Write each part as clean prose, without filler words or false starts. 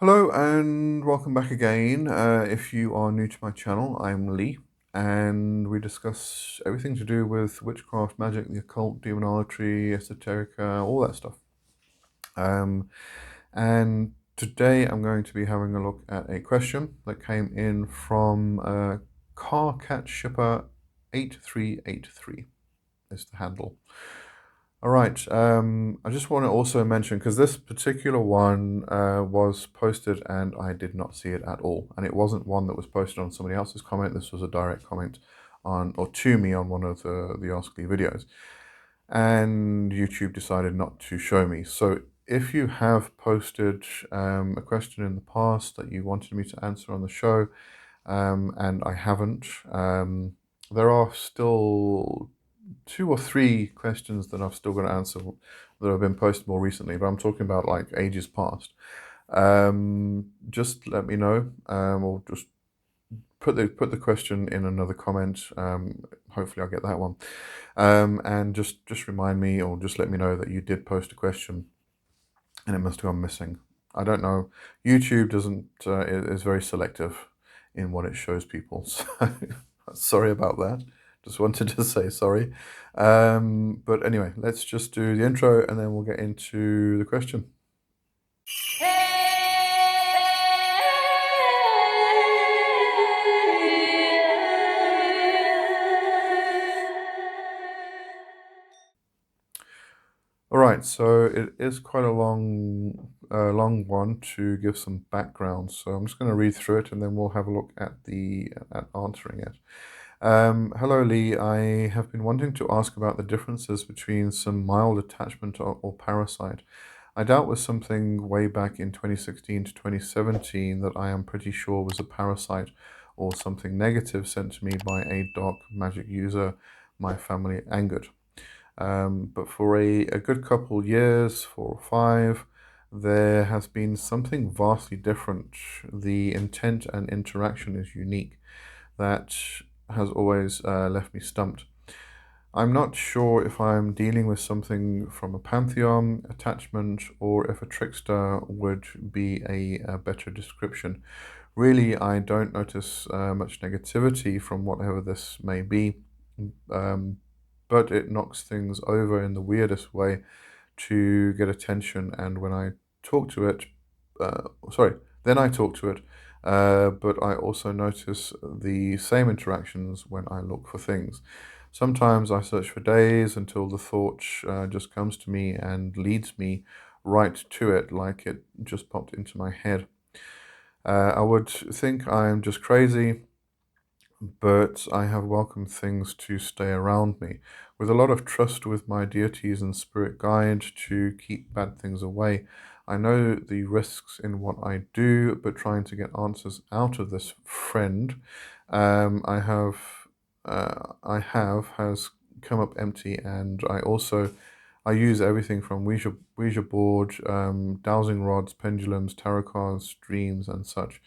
Hello and welcome back again. If you are new to my channel, I'm Lee, and we discuss everything to do with witchcraft, magic, the occult, demonology, esoterica, all that stuff. Um, and today I'm going to be having a look at a question that came in from Car Cat Shipper 8383 is the handle. All right. I just want to also mention, because this particular one was posted and I did not see it at all. And it wasn't one that was posted on somebody else's comment. This was a direct comment on, or to me, on one of the Ask Lee videos. And YouTube decided not to show me. So if you have posted a question in the past that you wanted me to answer on the show, and I haven't, there are still two or three questions that I've still got to answer that have been posted more recently, but I'm talking about like ages past. Just let me know, or just put the question in another comment. Hopefully, I'll get that one. And just remind me, or just let me know that you did post a question, and it must have gone missing. I don't know. YouTube doesn't is very selective in what it shows people. So sorry about that. Just wanted to say sorry. But anyway, let's just do the intro and then we'll get into the question. All right, so it is quite a long one to give some background. So I'm just going to read through it and then we'll have a look at at answering it. Hello, Lee. I have been wanting to ask about the differences between some mild attachment or parasite. I dealt with something way back in 2016 to 2017 that I am pretty sure was a parasite or something negative sent to me by a dark magic user my family angered. But for a good couple years, 4 or 5, there has been something vastly different. The intent and interaction is unique. That has always left me stumped. I'm not sure if I'm dealing with something from a pantheon attachment or if a trickster would be a better description. Really, I don't notice much negativity from whatever this may be, um, but it knocks things over in the weirdest way to get attention. And when I talk to it, sorry, then I talk to it, but I also notice the same interactions when I look for things. Sometimes I search for days until the thought just comes to me and leads me right to it, like it just popped into my head. I would think I'm just crazy, but I have welcomed things to stay around me, with a lot of trust with my deities and spirit guide to keep bad things away. I know the risks in what I do, but trying to get answers out of this friend I have has come up empty, and I use everything from Ouija board, dowsing rods, pendulums, tarot cards, dreams, and such.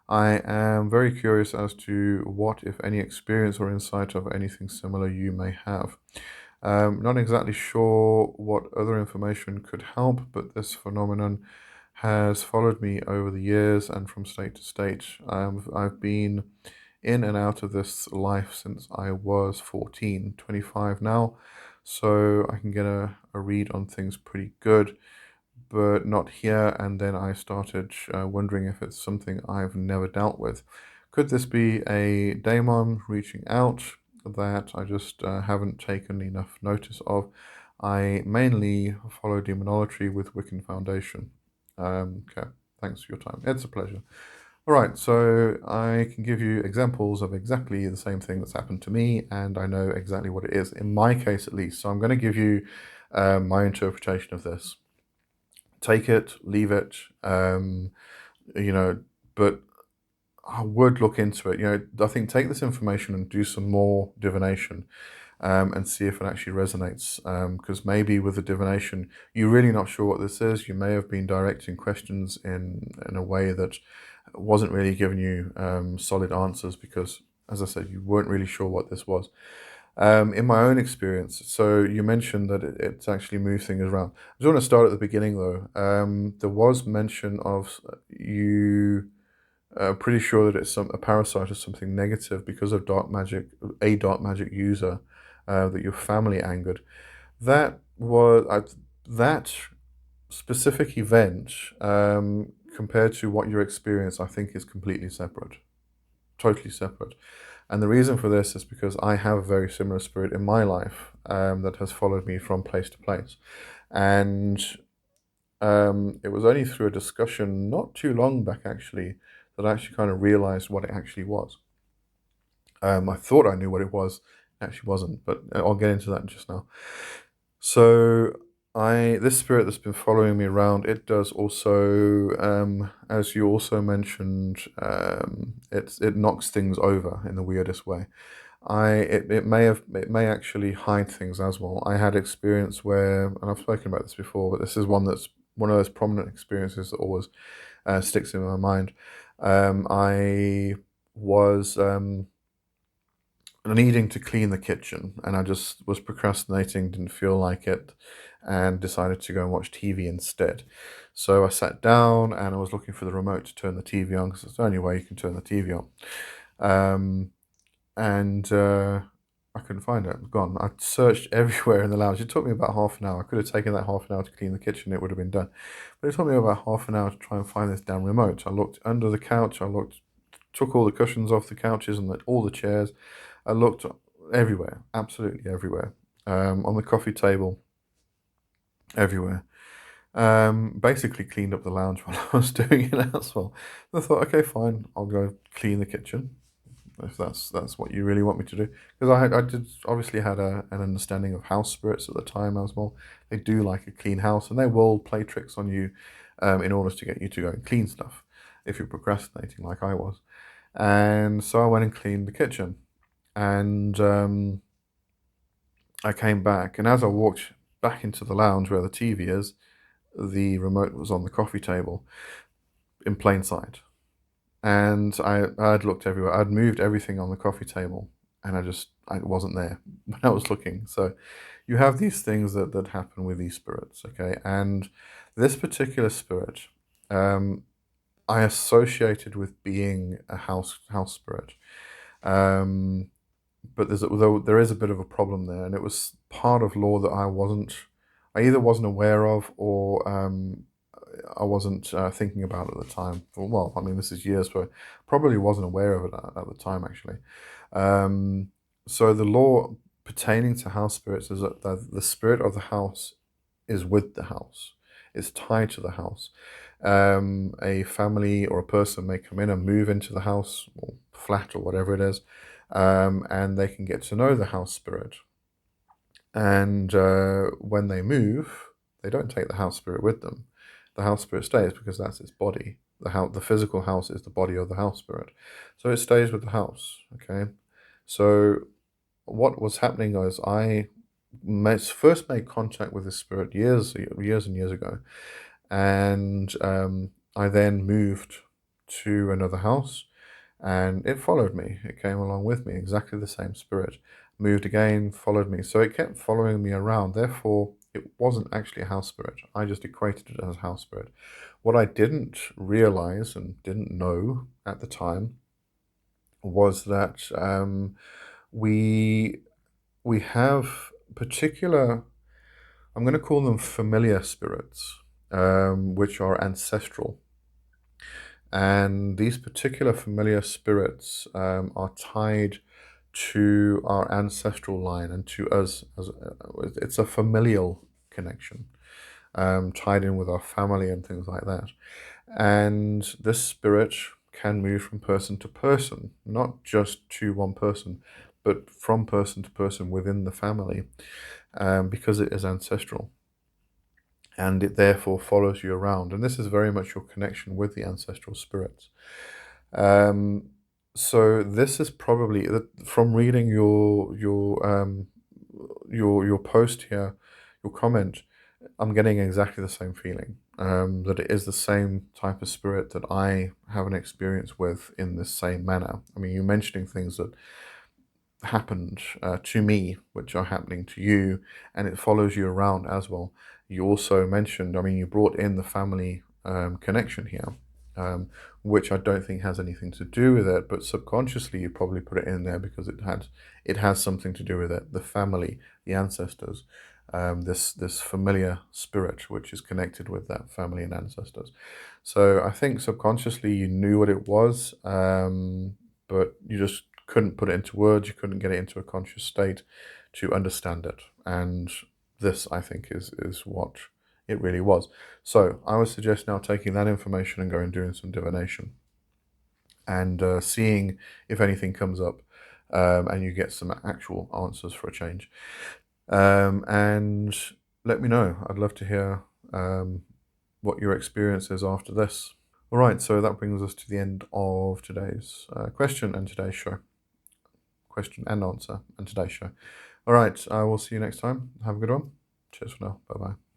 I am very curious as to what, if any, experience or insight of anything similar you may have. Not exactly sure what other information could help, but this phenomenon has followed me over the years and from state to state. I've been in and out of this life since I was 14, 25 now, so I can get a read on things pretty good, but not here. And then I started wondering if it's something I've never dealt with. Could this be a daemon reaching out that I just haven't taken enough notice of? I mainly follow demonology with Wiccan Foundation. Okay, thanks for your time. It's a pleasure. All right, so I can give you examples of exactly the same thing that's happened to me, and I know exactly what it is, in my case at least. So I'm going to give you my interpretation of this. Take it, leave it, you know, but I would look into it. I think take this information and do some more divination, and see if it actually resonates. Because maybe with the divination, you're really not sure what this is. You may have been directing questions in a way that wasn't really giving you solid answers because, as I said, you weren't really sure what this was. In my own experience, so you mentioned that it's actually moved things around. I just want to start at the beginning though. There was mention of you pretty sure that it's a parasite or something negative because of dark magic, a dark magic user that your family angered. That was that specific event compared to what your experience, I think, is completely separate, totally separate. And the reason for this is because I have a very similar spirit in my life that has followed me from place to place. And it was only through a discussion not too long back, actually, that I actually kind of realized what it actually was. I thought I knew what it was, it actually wasn't, but I'll get into that just now. So this spirit that's been following me around, it does also, as you also mentioned, it knocks things over in the weirdest way. It may actually hide things as well. I had experience where, and I've spoken about this before, but this is one that's one of those prominent experiences that always sticks in my mind. I was needing to clean the kitchen, and I just was procrastinating, didn't feel like it, and decided to go and watch TV instead. So I sat down and I was looking for the remote to turn the TV on because it's the only way you can turn the TV on. Um, and I couldn't find it. It was gone. I searched everywhere in the lounge. It took me about half an hour. I could have taken that half an hour to clean the kitchen. It would have been done. But it took me about half an hour to try and find this damn remote. I looked under the couch. I looked, took all the cushions off the couches and all the chairs. I looked everywhere, absolutely everywhere. On the coffee table, everywhere. Basically cleaned up the lounge while I was doing it as well. And I thought, okay, fine, I'll go clean the kitchen if that's what you really want me to do. Because I did obviously had an understanding of house spirits at the time as well. They do like a clean house, and they will play tricks on you in order to get you to go and clean stuff if you're procrastinating like I was. And so I went and cleaned the kitchen, and I came back, and as I walked back into the lounge where the TV is, the remote was on the coffee table in plain sight. And I had looked everywhere. I'd moved everything on the coffee table, and I wasn't there when I was looking. So you have these things that happen with these spirits, okay? And this particular spirit, I associated with being a house spirit. Um, but though there is a bit of a problem there, and it was part of law that I either wasn't aware of, or I wasn't thinking about at the time. Well, I mean, this is years, but probably wasn't aware of it at the time, actually. Um, so the law pertaining to house spirits is that the spirit of the house is with the house. It's tied to the house. A family or a person may come in and move into the house or flat or whatever it is, and they can get to know the house spirit. And when they move, they don't take the house spirit with them. The house spirit stays because that's its body. The physical house is the body of the house spirit, so it stays with the house. Okay, so what was happening was first made contact with the spirit years and years ago, and I then moved to another house, and it followed me. It came along with me, exactly the same spirit. Moved again, followed me. So it kept following me around. Therefore, it wasn't actually a house spirit. I just equated it as a house spirit. What I didn't realize and didn't know at the time was that we we have particular, I'm going to call them familiar spirits, which are ancestral. And these particular familiar spirits are tied to our ancestral line and to us. It's a familial connection, tied in with our family and things like that. And this spirit can move from person to person, not just to one person, but from person to person within the family, because it is ancestral, and it therefore follows you around. And this is very much your connection with the ancestral spirits. Um, so this is probably from reading your post here, your comment. I'm getting exactly the same feeling. That it is the same type of spirit that I have an experience with in the same manner. I mean, you're mentioning things that happened to me, which are happening to you, and it follows you around as well. You also mentioned, I mean, you brought in the family connection here, which I don't think has anything to do with it, but subconsciously you probably put it in there because it has something to do with it. The family, the ancestors, this familiar spirit which is connected with that family and ancestors. So I think subconsciously you knew what it was, but you just couldn't put it into words. You couldn't get it into a conscious state to understand it. And this, I think, is what it really was. So I would suggest now taking that information and going and doing some divination and seeing if anything comes up, and you get some actual answers for a change. And let me know. I'd love to hear what your experience is after this. All right, so that brings us to the end of today's question and today's show. Question and answer and today's show. All right, I will see you next time. Have a good one. Cheers for now. Bye bye.